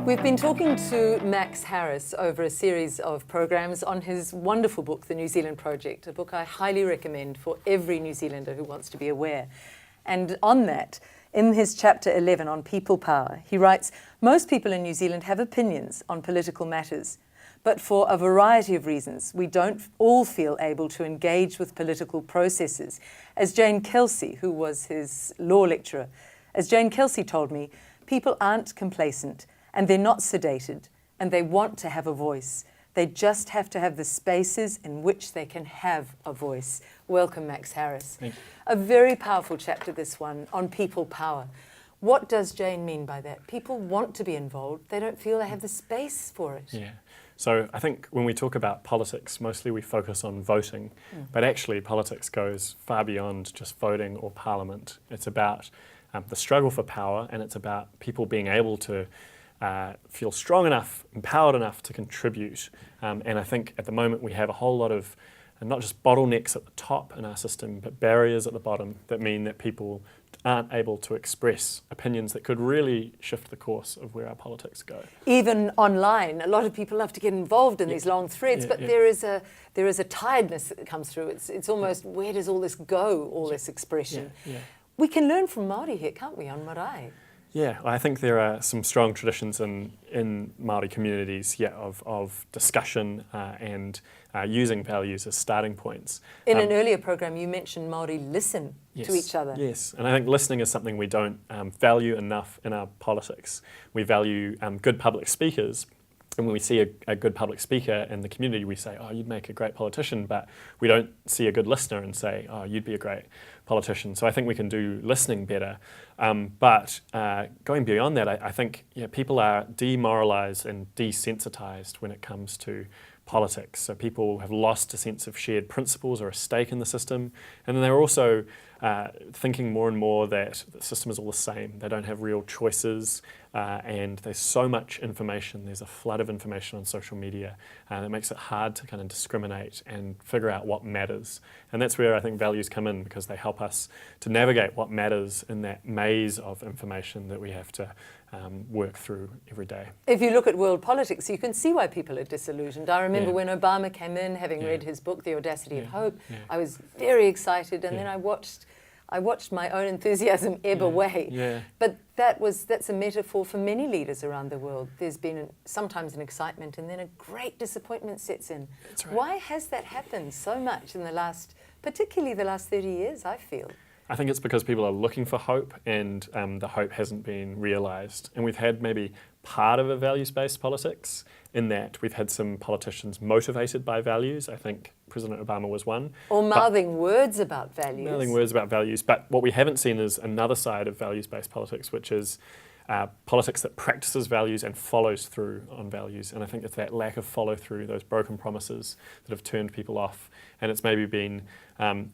We've been talking to Max Harris over a series of programs on his wonderful book, The New Zealand Project, a book I highly recommend for every New Zealander who wants to be aware. And on that, in his chapter 11 on people power, he writes, "Most people in New Zealand have opinions on political matters, but for a variety of reasons, we don't all feel able to engage with political processes. As Jane Kelsey, who was his law lecturer, as Jane Kelsey told me, people aren't complacent and they're not sedated and they want to have a voice. They just have to have the spaces in which they can have a voice." Welcome, Max Harris. Thank you. A very powerful chapter, this one, on people power. What does Jane mean by that? People want to be involved. They don't feel they have the space for it. Yeah. So I think when we talk about politics, mostly we focus on voting, but actually politics goes far beyond just voting or parliament. It's about the struggle for power, and it's about people being able to feel strong enough, empowered enough to contribute. And I think at the moment we have a whole lot of not just bottlenecks at the top in our system, but barriers at the bottom that mean that people aren't able to express opinions that could really shift the course of where our politics go. Even online, a lot of people love to get involved in these long threads, but there is a tiredness that comes through. It's almost, where does all this go, all this expression? We can learn from Māori here, can't we, on marae? Yeah, I think there are some strong traditions in Māori communities, of discussion and using values as starting points. In an earlier program, you mentioned Māori listen to each other. Yes, and I think listening is something we don't value enough in our politics. We value good public speakers, and when we see a good public speaker in the community, we say, "Oh, you'd make a great politician," but we don't see a good listener and say, "Oh, you'd be a great politician." So I think we can do listening better. But going beyond that, I think people are demoralised and desensitised when it comes to politics. So people have lost a sense of shared principles or a stake in the system, and then they're also thinking more and more that the system is all the same. They don't have real choices, and there's so much information. There's a flood of information on social media that makes it hard to kind of discriminate and figure out what matters. And that's where I think values come in, because they help us to navigate what matters in that maze of information that we have to work through every day. If you look at world politics, you can see why people are disillusioned. I remember when Obama came in, having read his book, The Audacity of Hope, I was very excited, and then I watched my own enthusiasm ebb away. But that's a metaphor for many leaders around the world. There's been sometimes an excitement, and then a great disappointment sets in. That's right. Why has that happened so much in particularly the last 30 years, I feel? I think it's because people are looking for hope, and the hope hasn't been realised. And we've had maybe part of a values-based politics in that we've had some politicians motivated by values. I think President Obama was one. Or mouthing words about values. Mouthing words about values. But what we haven't seen is another side of values-based politics, which is politics that practices values and follows through on values. And I think it's that lack of follow-through, those broken promises that have turned people off. And it's maybe been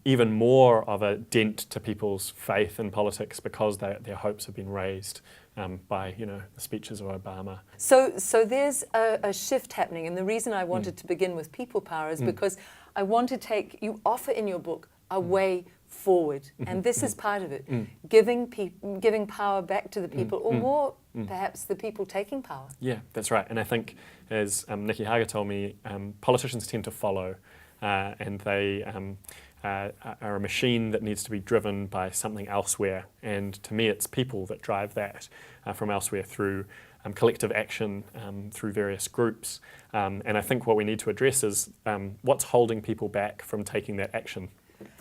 even more of a dent to people's faith in politics because their hopes have been raised by the speeches of Obama. So there's a shift happening, and the reason I wanted to begin with people power is because I want to you offer in your book a way forward, and this is part of it, giving power back to the people, or more perhaps the people taking power. Yeah, that's right. And I think, as Nikki Hager told me, politicians tend to follow, and they are a machine that needs to be driven by something elsewhere. And to me, it's people that drive that from elsewhere through collective action, through various groups. And I think what we need to address is what's holding people back from taking that action.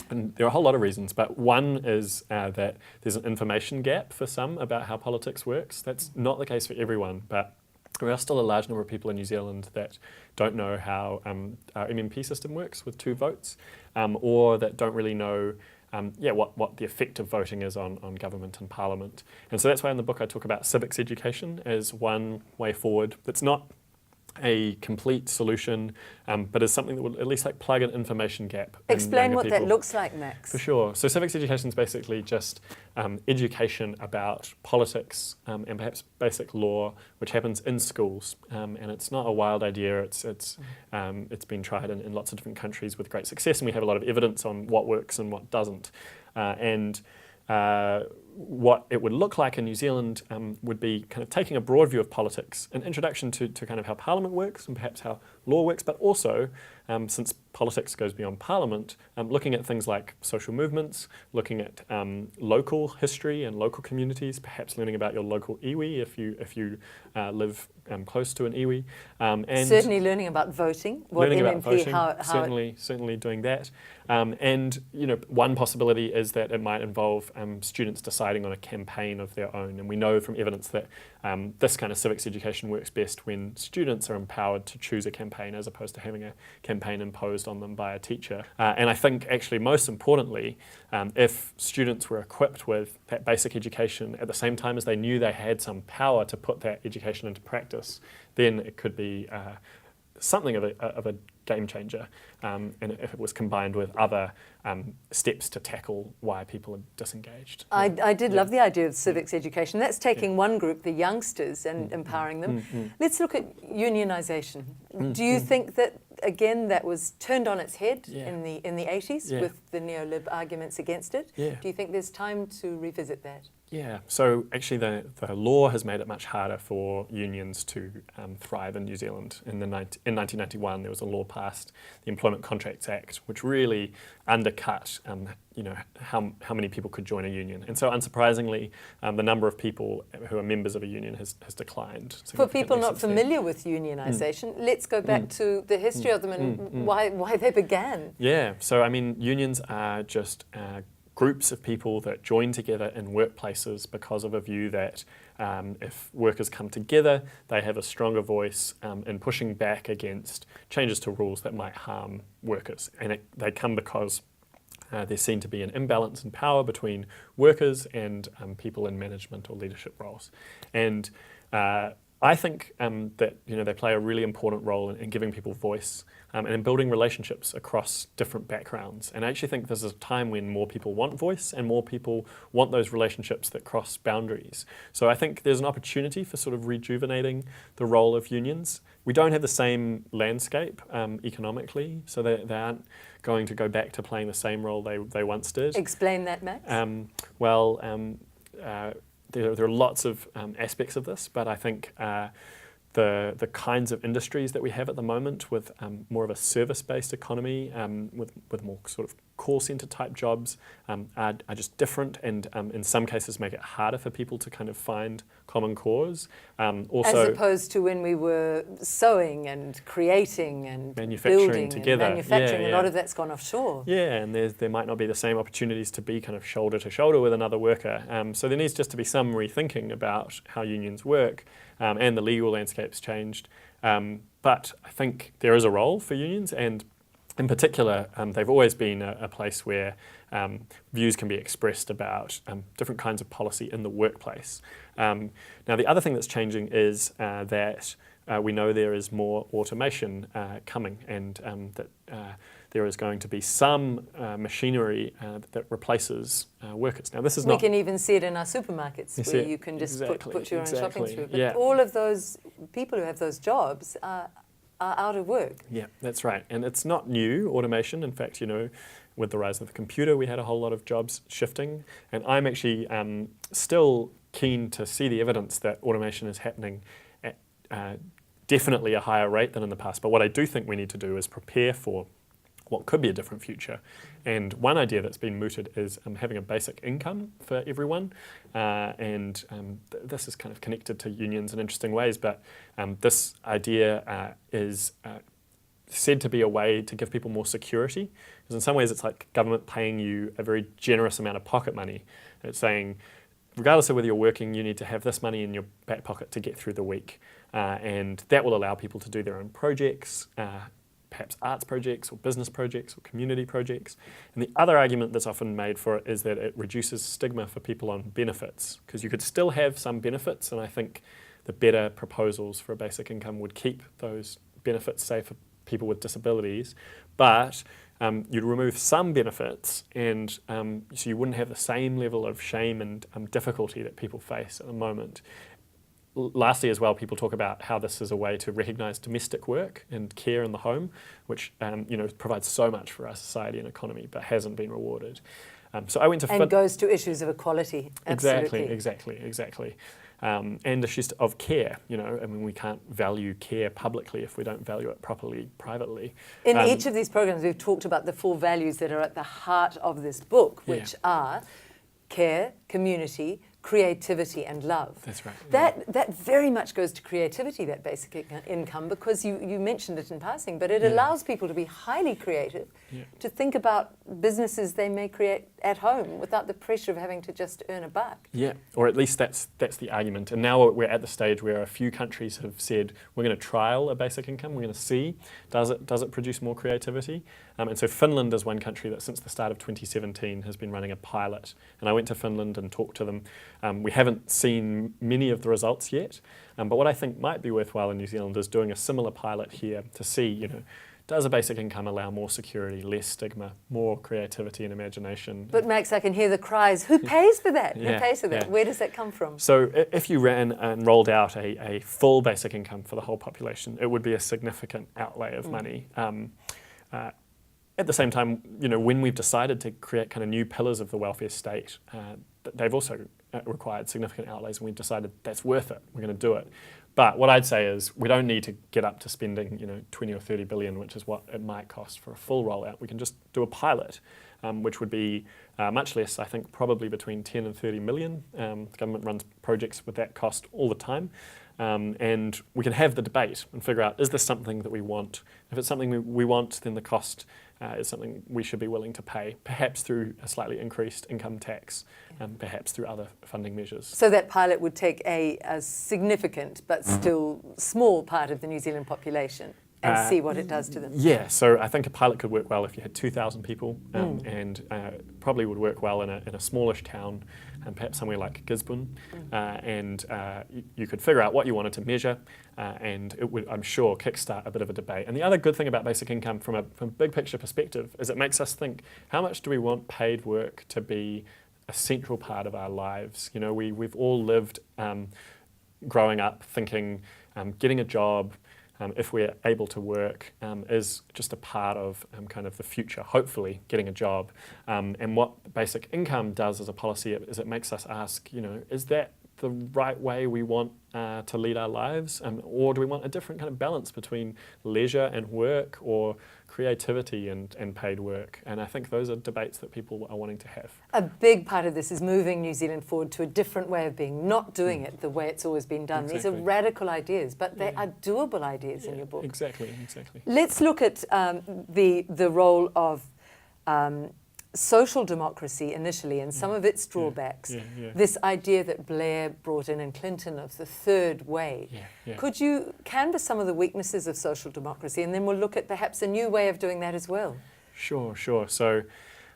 And there are a whole lot of reasons, but one is that there's an information gap for some about how politics works. That's not the case for everyone, but there are still a large number of people in New Zealand that don't know how our MMP system works with 2 votes, or that don't really know what the effect of voting is on government and parliament. And so that's why in the book I talk about civics education as one way forward. That's not a complete solution, but is something that would at least plug an information gap. Explain what that looks like, Max. For sure. So civics education is basically just education about politics and perhaps basic law, which happens in schools. And it's not a wild idea. It's been tried in lots of different countries with great success, and we have a lot of evidence on what works and what doesn't. what it would look like in New Zealand would be kind of taking a broad view of politics, an introduction to kind of how Parliament works and perhaps how law works, but also, since politics goes beyond Parliament, looking at things like social movements, looking at local history and local communities, perhaps learning about your local iwi if you live close to an iwi. And certainly learning about voting. Learning about voting, certainly doing that. And one possibility is that it might involve students deciding on a campaign of their own. And we know from evidence that this kind of civics education works best when students are empowered to choose a campaign as opposed to having a campaign imposed on them by a teacher. And I think actually most importantly, if students were equipped with that basic education at the same time as they knew they had some power to put that education into practice, then it could be something of a game changer, and if it was combined with other steps to tackle why people are disengaged. I did love the idea of civics education. That's taking one group, the youngsters, and empowering them. Let's look at unionisation. Do you think that, again, that was turned on its head in the 80s with the neo-lib arguments against it? Do you think there's time to revisit that? Yeah, so actually the law has made it much harder for unions to thrive in New Zealand. In 1991, there was a law passed, the Employment Contracts Act, which really undercut how many people could join a union. And so unsurprisingly, the number of people who are members of a union has declined. For people not familiar with unionisation, let's go back to the history of them and why they began. Yeah, so I mean, unions are just groups of people that join together in workplaces because of a view that if workers come together, they have a stronger voice in pushing back against changes to rules that might harm workers. And they come because there seemed to be an imbalance in power between workers and people in management or leadership roles. And I think that they play a really important role in giving people voice and in building relationships across different backgrounds. And I actually think this is a time when more people want voice and more people want those relationships that cross boundaries. So I think there's an opportunity for sort of rejuvenating the role of unions. We don't have the same landscape economically, so they aren't going to go back to playing the same role they once did. Explain that, Max. There are lots of aspects of this, but I think the kinds of industries that we have at the moment with more of a service-based economy, with more sort of call centre type jobs are just different, and in some cases make it harder for people to kind of find common cause. Also, as opposed to when we were sewing and creating and manufacturing building together. And manufacturing, a lot of that's gone offshore. Yeah, and there might not be the same opportunities to be kind of shoulder to shoulder with another worker. So there needs just to be some rethinking about how unions work, and the legal landscape's changed. But I think there is a role for unions, and in particular, they've always been a place where views can be expressed about different kinds of policy in the workplace. Now, the other thing that's changing is that we know there is more automation coming, and that there is going to be some machinery that replaces workers. Now, this is We can even see it in our supermarkets, where you can just put your own shopping through. But all of those people who have those jobs are out of work. Yeah, that's right. And it's not new, automation. In fact, with the rise of the computer, we had a whole lot of jobs shifting. And I'm actually still keen to see the evidence that automation is happening at definitely a higher rate than in the past. But what I do think we need to do is prepare for what could be a different future. And one idea that's been mooted is having a basic income for everyone. This is kind of connected to unions in interesting ways, but this idea is said to be a way to give people more security. Because in some ways it's like government paying you a very generous amount of pocket money. It's saying, regardless of whether you're working, you need to have this money in your back pocket to get through the week. And that will allow people to do their own projects, perhaps arts projects or business projects or community projects. And the other argument that's often made for it is that it reduces stigma for people on benefits, because you could still have some benefits, and I think the better proposals for a basic income would keep those benefits safe for people with disabilities, but you'd remove some benefits, and so you wouldn't have the same level of shame and difficulty that people face at the moment. lastly as well, people talk about how this is a way to recognise domestic work and care in the home, which provides so much for our society and economy, but hasn't been rewarded. So I went to and goes to issues of equality. Absolutely. Exactly. And issues of care. We can't value care publicly if we don't value it properly privately. In each of these programs, we've talked about the 4 values that are at the heart of this book, which are care, community, creativity and love. That's right. That very much goes to creativity, that basic income, because you mentioned it in passing, but it allows people to be highly creative, to think about businesses they may create at home without the pressure of having to just earn a buck. Yeah, or at least that's the argument. And now we're at the stage where a few countries have said we're going to trial a basic income. We're going to see does it produce more creativity. And so Finland is one country that since the start of 2017 has been running a pilot. And I went to Finland and talked to them. We haven't seen many of the results yet, but what I think might be worthwhile in New Zealand is doing a similar pilot here to see, does a basic income allow more security, less stigma, more creativity and imagination? But Max, I can hear the cries, who pays for that? Who pays for that? Yeah. Where does that come from? So if you ran and rolled out a full basic income for the whole population, it would be a significant outlay of money. At the same time, when we've decided to create kind of new pillars of the welfare state, they've also required significant outlays, and we've decided that's worth it. We're going to do it. But what I'd say is we don't need to get up to spending 20 or 30 billion, which is what it might cost for a full rollout. We can just do a pilot, which would be much less, I think, probably between 10 and 30 million. The government runs projects with that cost all the time. And we can have the debate and figure out, is this something that we want? If it's something we want, then the cost is something we should be willing to pay, perhaps through a slightly increased income tax, perhaps through other funding measures. So that pilot would take a significant but still small part of the New Zealand population and see what it does to them. Yeah, so I think a pilot could work well if you had 2,000 people, and probably would work well in a smallish town, and perhaps somewhere like Gisborne, and you could figure out what you wanted to measure, and it would, I'm sure, kickstart a bit of a debate. And the other good thing about basic income from a big picture perspective is it makes us think, how much do we want paid work to be a central part of our lives? We've all lived growing up thinking getting a job, if we're able to work, is just a part of kind of the future, hopefully, getting a job. And what basic income does as a policy is it makes us ask, is that the right way we want to lead our lives? Or do we want a different kind of balance between leisure and work, or creativity and paid work? And I think those are debates that people are wanting to have. A big part of this is moving New Zealand forward to a different way of being, not doing it the way it's always been done. Exactly. These are radical ideas, but they are doable ideas in your book. Exactly. Let's look at the role of social democracy initially and some of its drawbacks. This idea that Blair brought in and Clinton of the third way. Could you canvass some of the weaknesses of social democracy, and then we'll look at perhaps a new way of doing that as well? Sure. So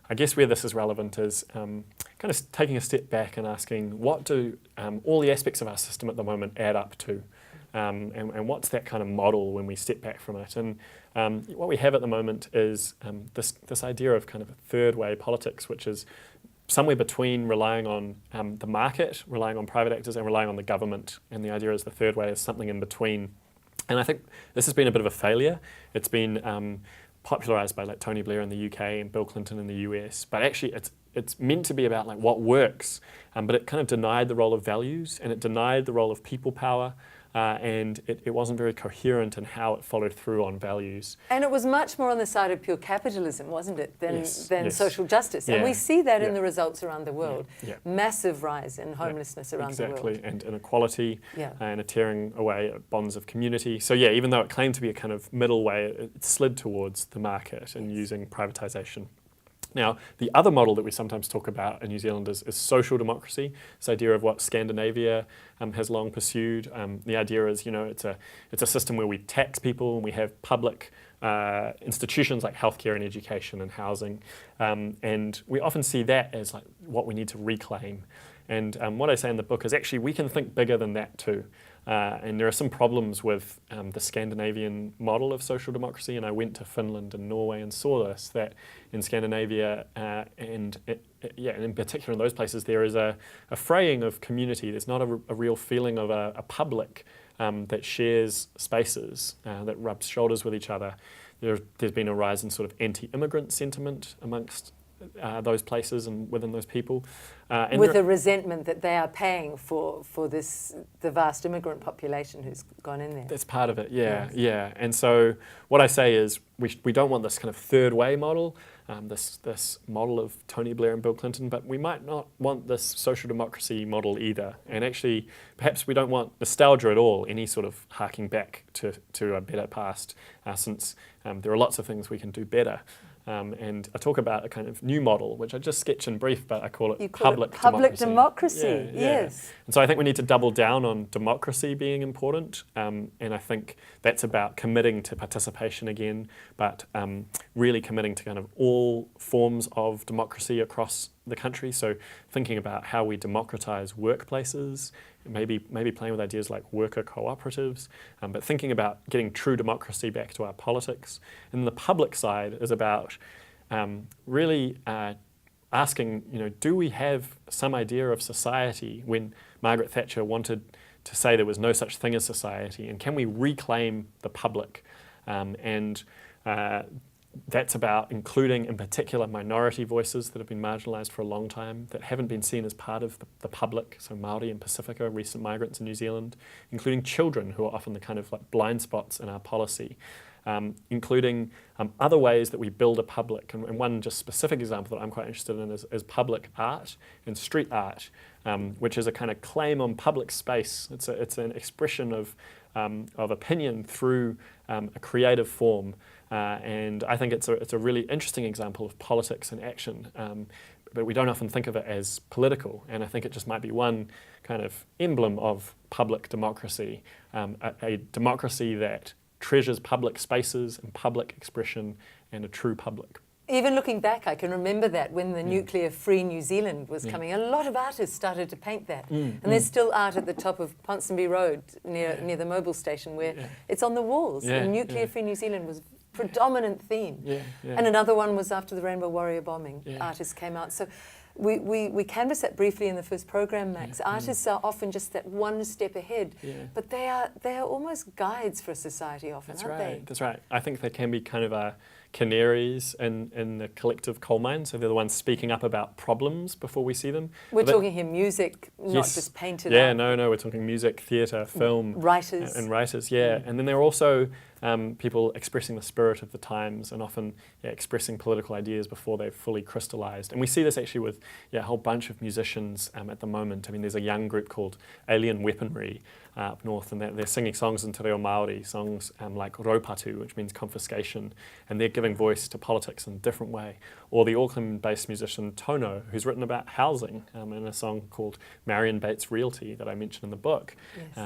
I guess where this is relevant is kind of taking a step back and asking, what do all the aspects of our system at the moment add up to? And what's that kind of model when we step back from it? And what we have at the moment is this idea of kind of a third way politics, which is somewhere between relying on the market, relying on private actors, and relying on the government. And the idea is the third way is something in between. And I think this has been a bit of a failure. It's been popularised by like Tony Blair in the UK and Bill Clinton in the US, but actually it's meant to be about like what works, but it kind of denied the role of values, and it denied the role of people power. And it wasn't very coherent in how it followed through on values. And it was much more on the side of pure capitalism, wasn't it, than social justice. Yeah. And we see that in the results around the world. Yeah. Massive rise in homelessness around the world. Exactly, and inequality, and a tearing away at bonds of community. So even though it claimed to be a kind of middle way, it slid towards the market and using privatisation. Now, the other model that we sometimes talk about in New Zealand is social democracy, this idea of what Scandinavia has long pursued. The idea is, it's a system where we tax people and we have public institutions like healthcare and education and housing. And we often see that as like what we need to reclaim. And what I say in the book is actually we can think bigger than that too. And there are some problems with the Scandinavian model of social democracy, and I went to Finland and Norway and saw this, that in Scandinavia and in particular in those places, there is a fraying of community. There's not a real feeling of a public that shares spaces, that rubs shoulders with each other. There's been a rise in sort of anti-immigrant sentiment amongst those places and within those people. With a resentment that they are paying for the vast immigrant population who's gone in there. That's part of it, yeah. And so what I say is we don't want this kind of third way model, this model of Tony Blair and Bill Clinton, but we might not want this social democracy model either. And actually, perhaps we don't want nostalgia at all, any sort of harking back to a better past, since there are lots of things we can do better. And I talk about a kind of new model, which I just sketch in brief, but I call it public democracy. Yes. And so I think we need to double down on democracy being important, and I think that's about committing to participation again, but really committing to kind of all forms of democracy across the country. So thinking about how we democratize workplaces, maybe playing with ideas like worker cooperatives, but thinking about getting true democracy back to our politics. And the public side is about really asking, do we have some idea of society when Margaret Thatcher wanted to say there was no such thing as society, and can we reclaim the public? That's about including, in particular, minority voices that have been marginalised for a long time, that haven't been seen as part of the public, so Māori and Pacifica, recent migrants in New Zealand, including children who are often the kind of like blind spots in our policy, including other ways that we build a public. And one just specific example that I'm quite interested in is public art and street art, which is a kind of claim on public space. It's an expression of opinion through a creative form. And I think it's a really interesting example of politics in action, but we don't often think of it as political, and I think it just might be one kind of emblem of public democracy, a democracy that treasures public spaces and public expression and a true public. Even looking back, I can remember that when the nuclear-free New Zealand was coming, a lot of artists started to paint that. And there's still art at the top of Ponsonby Road near the Mobil station where it's on the walls. And nuclear-free New Zealand was predominant theme. And another one was after the Rainbow Warrior bombing. Artists came out. So we canvassed that briefly in the first program, Max. Artists are often just that one step ahead, but they are almost guides for society often, aren't they? That's right. I think they can be kind of canaries in the collective coal mine, so they're the ones speaking up about problems before we see them. We're talking here music, not just painted art. No, we're talking music, theatre, film. Writers. And writers, And then there are also people expressing the spirit of the times and often expressing political ideas before they've fully crystallised. And we see this actually with a whole bunch of musicians at the moment. I mean, there's a young group called Alien Weaponry up north, and they're singing songs in te reo Māori, songs like raupatu, which means confiscation, and they're giving voice to politics in a different way. Or the Auckland-based musician Tono, who's written about housing in a song called Marion Bates Realty that I mentioned in the book,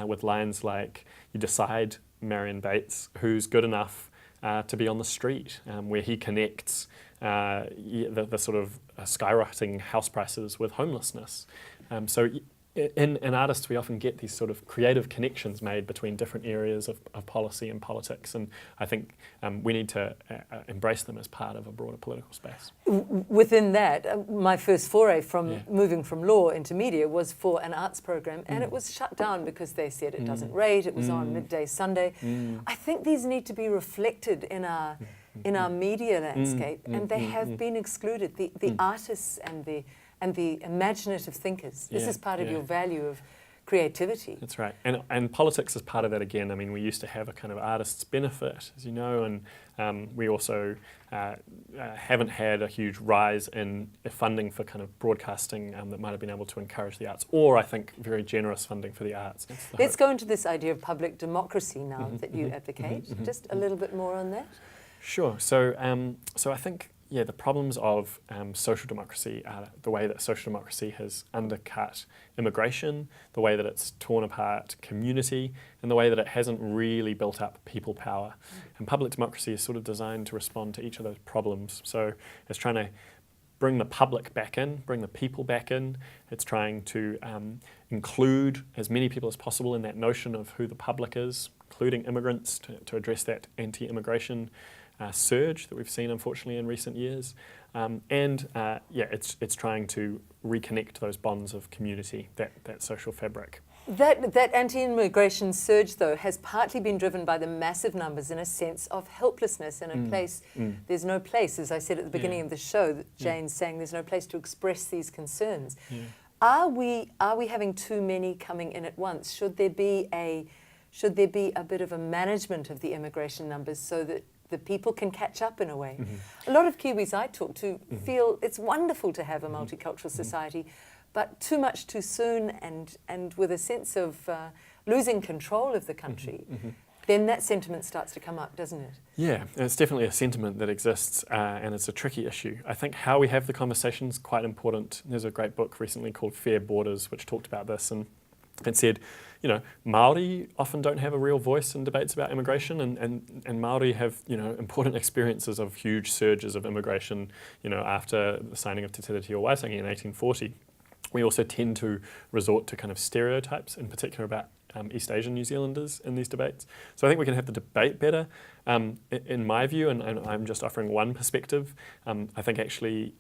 with lines like, you decide, Marion Bates, who's good enough to be on the street, where he connects the sort of skyrocketing house prices with homelessness. So in artists, we often get these sort of creative connections made between different areas of policy and politics, and I think we need to embrace them as part of a broader political space. Within that, my first foray from moving from law into media was for an arts program, and it was shut down because they said it doesn't rate, it was on midday Sunday. I think these need to be reflected in our media landscape, and they have been excluded. The artists and the imaginative thinkers. This is part of your value of creativity. That's right. And politics is part of that again. I mean, we used to have a kind of artists' benefit, as you know, and we also haven't had a huge rise in funding for kind of broadcasting that might have been able to encourage the arts, or I think very generous funding for the arts. Let's go into this idea of public democracy now that you advocate. Just a little bit more on that. Sure. So I think the problems of social democracy are the way that social democracy has undercut immigration, the way that it's torn apart community, and the way that it hasn't really built up people power. And public democracy is sort of designed to respond to each of those problems. So it's trying to bring the public back in, bring the people back in. It's trying to include as many people as possible in that notion of who the public is, including immigrants, to address that anti-immigration surge that we've seen, unfortunately, in recent years. It's trying to reconnect those bonds of community, that social fabric. That anti-immigration surge, though, has partly been driven by the massive numbers and a sense of helplessness in a place. There's no place, as I said at the beginning of the show, that Jane's saying there's no place to express these concerns. Are we having too many coming in at once? Should there be a bit of a management of the immigration numbers so that the people can catch up in a way? A lot of Kiwis I talk to feel it's wonderful to have a multicultural society, but too much too soon and with a sense of losing control of the country, then that sentiment starts to come up, doesn't it? Yeah, it's definitely a sentiment that exists, and it's a tricky issue. I think how we have the conversation is quite important. There's a great book recently called Fair Borders, which talked about this, and it said, Māori often don't have a real voice in debates about immigration, and Māori have, important experiences of huge surges of immigration, after the signing of Te Tiriti o Waitangi in 1840. We also tend to resort to kind of stereotypes, in particular about East Asian New Zealanders in these debates. So I think we can have the debate better. In my view, and I'm just offering one perspective, I think actually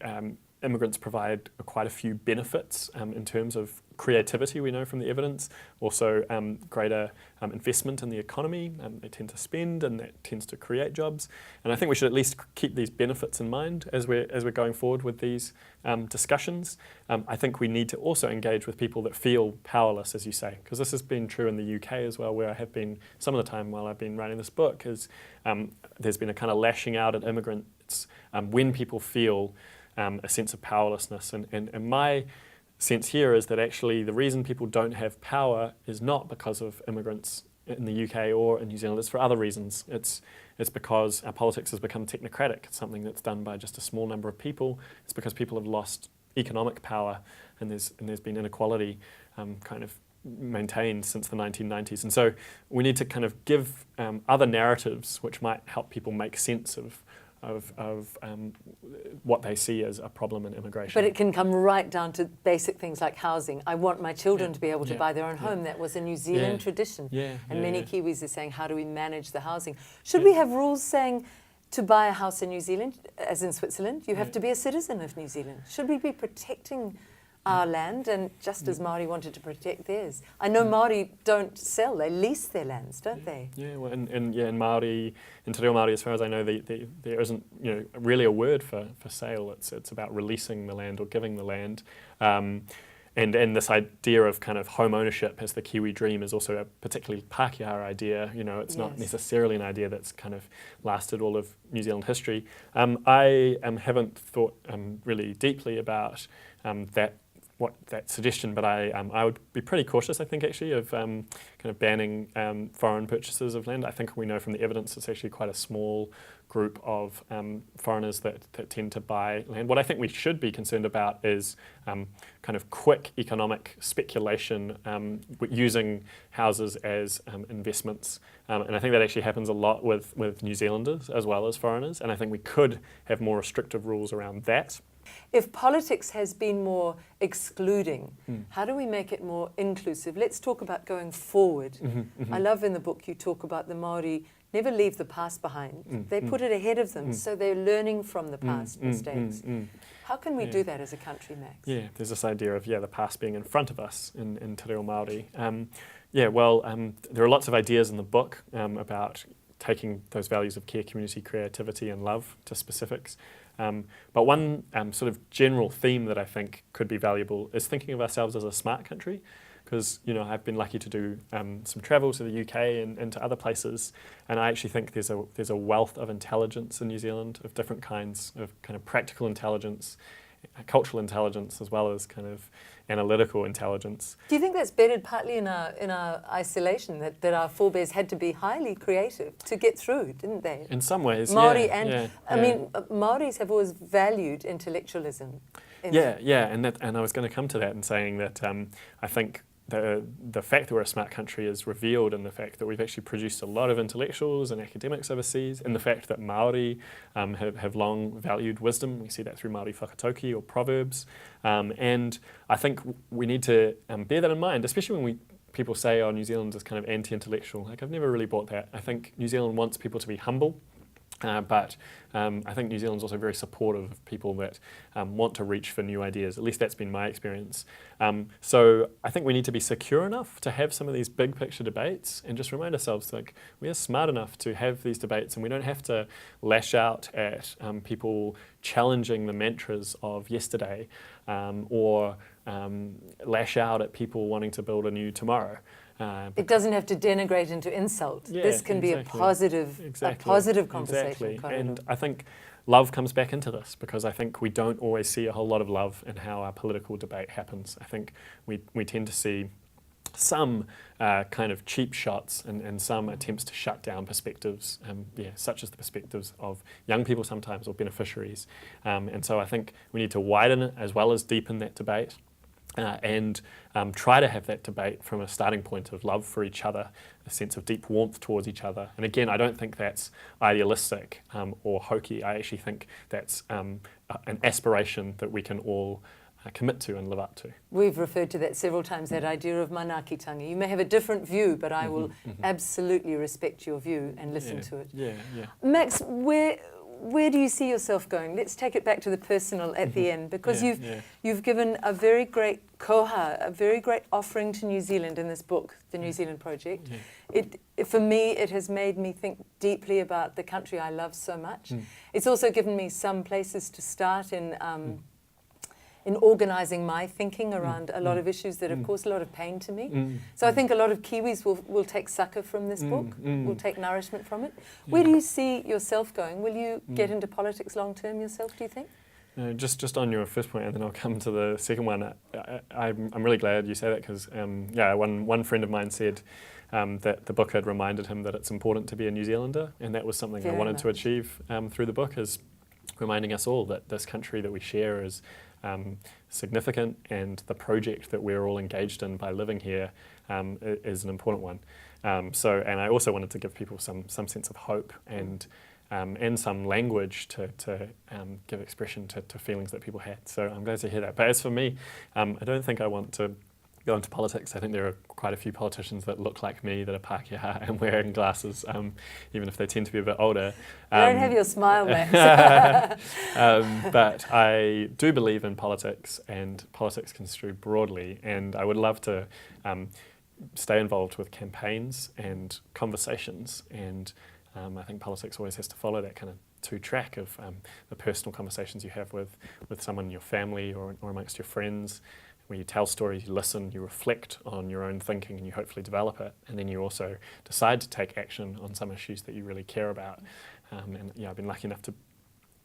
immigrants provide quite a few benefits in terms of creativity, we know from the evidence, also greater investment in the economy. They tend to spend, and that tends to create jobs. And I think we should at least keep these benefits in mind as we're going forward with these discussions. I think we need to also engage with people that feel powerless, as you say, because this has been true in the UK as well, where I have been some of the time while I've been writing this book, is there's been a kind of lashing out at immigrants when people feel a sense of powerlessness. And my sense here is that actually the reason people don't have power is not because of immigrants in the UK or in New Zealand. It's for other reasons. It's because our politics has become technocratic. It's something that's done by just a small number of people. It's because people have lost economic power, and there's been inequality kind of maintained since the 1990s. And so we need to kind of give other narratives which might help people make sense of what they see as a problem in immigration. But it can come right down to basic things like housing. I want my children to be able to buy their own home. That was a New Zealand tradition. And many Kiwis are saying, how do we manage the housing? Should we have rules saying to buy a house in New Zealand, as in Switzerland, you have to be a citizen of New Zealand? Should we be protecting our land, and just as Māori wanted to protect theirs? I know Māori don't sell, they lease their lands, don't they? Yeah, well, in Māori, in Te Reo Māori, as far as I know, there isn't really a word for sale. It's about releasing the land or giving the land. And this idea of kind of home ownership as the Kiwi dream is also a particularly Pākehā idea. It's not necessarily an idea that's kind of lasted all of New Zealand history. I haven't thought really deeply about that suggestion, but I would be pretty cautious, I think, actually, of kind of banning foreign purchases of land. I think we know from the evidence it's actually quite a small group of foreigners that tend to buy land. What I think we should be concerned about is kind of quick economic speculation using houses as investments. And I think that actually happens a lot with New Zealanders as well as foreigners, and I think we could have more restrictive rules around that. If politics has been more excluding, how do we make it more inclusive? Let's talk about going forward. I love in the book you talk about the Māori never leave the past behind. They put it ahead of them, so they're learning from the past mistakes. How can we do that as a country, Max? Yeah, there's this idea of the past being in front of us in Te Reo Māori. There are lots of ideas in the book about taking those values of care, community, creativity and love to specifics. But one sort of general theme that I think could be valuable is thinking of ourselves as a smart country, because I've been lucky to do some travel to the UK and to other places, and I actually think there's a wealth of intelligence in New Zealand of different kinds, of kind of practical intelligence, cultural intelligence, as well as kind of analytical intelligence. Do you think that's bedded partly in our isolation, that our forebears had to be highly creative to get through, didn't they? In some ways, Māori I mean, Māoris have always valued intellectualism. And I was going to come to that and saying that I think the fact that we're a smart country is revealed in the fact that we've actually produced a lot of intellectuals and academics overseas, and the fact that Māori have long valued wisdom. We see that through Māori whakatauki or proverbs. And I think we need to bear that in mind, especially when people say, oh, New Zealand is kind of anti-intellectual. Like, I've never really bought that. I think New Zealand wants people to be humble. But I think New Zealand's also very supportive of people that want to reach for new ideas. At least that's been my experience. So I think we need to be secure enough to have some of these big picture debates and just remind ourselves, like, we are smart enough to have these debates, and we don't have to lash out at people challenging the mantras of yesterday, or lash out at people wanting to build a new tomorrow. It doesn't have to denigrate into insult. Yeah, this can be a positive conversation. Exactly. And I think love comes back into this, because I think we don't always see a whole lot of love in how our political debate happens. I think we tend to see some kind of cheap shots and some attempts to shut down perspectives, such as the perspectives of young people sometimes, or beneficiaries. And so I think we need to widen it as well as deepen that debate. And try to have that debate from a starting point of love for each other, a sense of deep warmth towards each other. And again, I don't think that's idealistic or hokey. I actually think that's an aspiration that we can all commit to and live up to. We've referred to that several times, that idea of manaakitanga. You may have a different view, but I will absolutely respect your view and listen to it. Yeah. Max, where do you see yourself going? Let's take it back to the personal at the end, because you've given a very great koha, a very great offering to New Zealand in this book, The New Zealand Project. For me, it has made me think deeply about the country I love so much. It's also given me some places to start in organising my thinking around a lot of issues that have caused a lot of pain to me. So I think a lot of Kiwis will take succour from this book, will take nourishment from it. Where do you see yourself going? Will you get into politics long term yourself, do you think? No, just on your first point, and then I'll come to the second one. I'm really glad you say that, because one friend of mine said that the book had reminded him that it's important to be a New Zealander, and that was something I wanted to achieve through the book, is reminding us all that this country that we share is significant, and the project that we're all engaged in by living here is an important one. And I also wanted to give people some sense of hope and some language to give expression to feelings that people had. So I'm glad to hear that. But as for me, I don't think I want to go into politics. I think there are quite a few politicians that look like me, that are Pākehā and wearing glasses, even if they tend to be a bit older. Don't have your smile, Max. But I do believe in politics, and politics construed broadly, and I would love to stay involved with campaigns and conversations, and I think politics always has to follow that kind of two-track of the personal conversations you have with someone in your family or amongst your friends, where you tell stories, you listen, you reflect on your own thinking, and you hopefully develop it, and then you also decide to take action on some issues that you really care about. I've been lucky enough to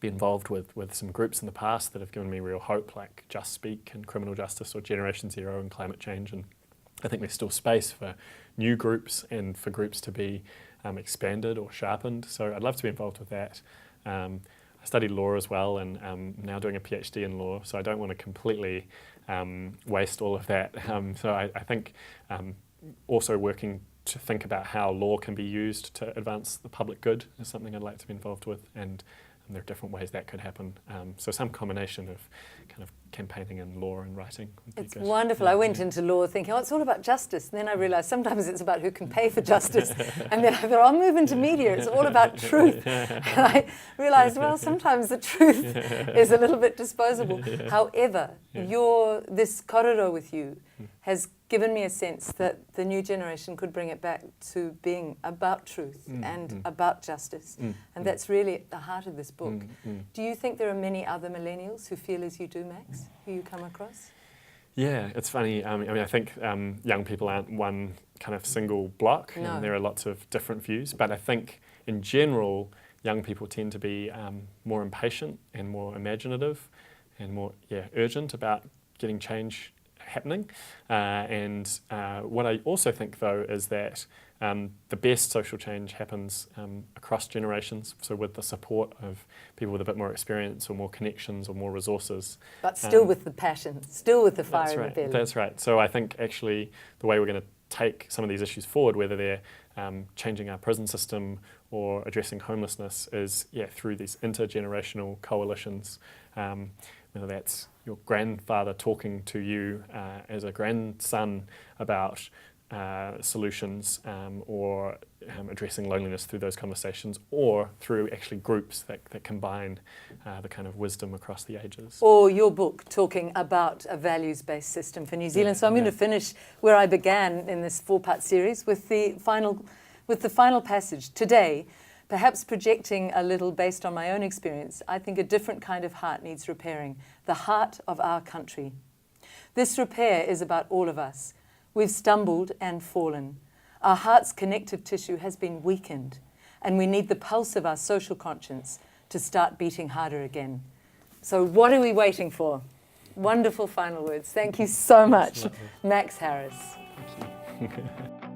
be involved with some groups in the past that have given me real hope, like Just Speak and Criminal Justice, or Generation Zero and climate change, and I think there's still space for new groups and for groups to be expanded or sharpened. So I'd love to be involved with that. I studied law as well, and I'm now doing a PhD in law, so I don't want to completely waste all of that. So I think also working to think about how law can be used to advance the public good is something I'd like to be involved with, and there are different ways that could happen. So some combination of kind of campaigning and law and writing would be good. It's wonderful. I went into law thinking, it's all about justice. And then I realised sometimes it's about who can pay for justice. And then I thought, I'll move into media. It's all about truth. And I realised, sometimes the truth is a little bit disposable. However, this korero with you has given me a sense that the new generation could bring it back to being about truth and about justice. And that's really at the heart of this book. Do you think there are many other millennials who feel as you do, Max, who you come across? Yeah, it's funny. I think young people aren't one kind of single block, No. and there are lots of different views. But I think in general, young people tend to be more impatient and more imaginative and more urgent about getting change happening. And what I also think, though, is that the best social change happens across generations, so with the support of people with a bit more experience or more connections or more resources. But still with the passion, still with the fire in the belly. That's right. So I think actually the way we're going to take some of these issues forward, whether they're changing our prison system or addressing homelessness, is through these intergenerational coalitions. Whether that's your grandfather talking to you as a grandson about solutions or addressing loneliness through those conversations, or through actually groups that combine the kind of wisdom across the ages. Or your book talking about a values-based system for New Zealand. So I'm going to finish where I began in this 4-part series with the final passage. Today, perhaps projecting a little based on my own experience, I think a different kind of heart needs repairing, the heart of our country. This repair is about all of us. We've stumbled and fallen. Our heart's connective tissue has been weakened, and we need the pulse of our social conscience to start beating harder again. So what are we waiting for? Wonderful final words. Thank you so much, Max Harris. Thank you.